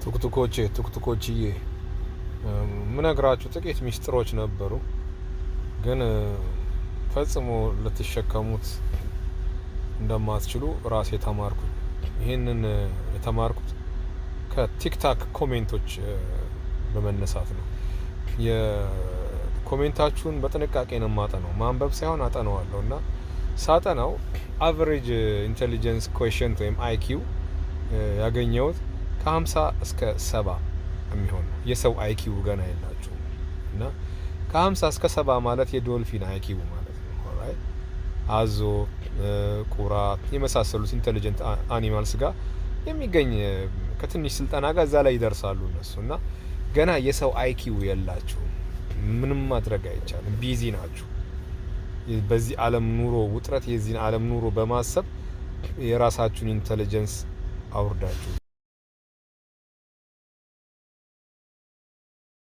ቱክቱኮችዬ ምነግራችሁ ጥቂት ሚስጥሮች ነበሩ፣ ግን ፈጽሞ ልትሸከሙት እንደማትችሉ ራሴ ተማርኩ። ይህንን የተማርኩት ከቲክታክ ኮሜንቶች በመነሳት ነው። የኮሜንታችሁን በጥንቃቄ ነው ማጠነው፣ ማንበብ ሳይሆን አጠነዋለሁ። እና ሳጠናው አቨሬጅ ኢንቴሊጀንስ ኮኤሽንት ወይም አይኪው ያገኘሁት ከ50 እስከ 70 የሚሆን ነው። የሰው አይኪው ገና የላችሁ እና ከ50 እስከ 70 ማለት የዶልፊን አይኪው ማለት ነው። ኦራይት አዞ፣ ቁራ የመሳሰሉት ኢንቴሊጀንት አኒማልስ ጋር የሚገኝ ከትንሽ ስልጠና ጋር እዛ ላይ ይደርሳሉ እነሱ። እና ገና የሰው አይኪው የላችሁ፣ ምንም ማድረግ አይቻልም። ቢዚ ናችሁ። በዚህ ዓለም ኑሮ ውጥረት፣ የዚህን ዓለም ኑሮ በማሰብ የራሳችሁን ኢንቴሊጀንስ አውርዳችሁ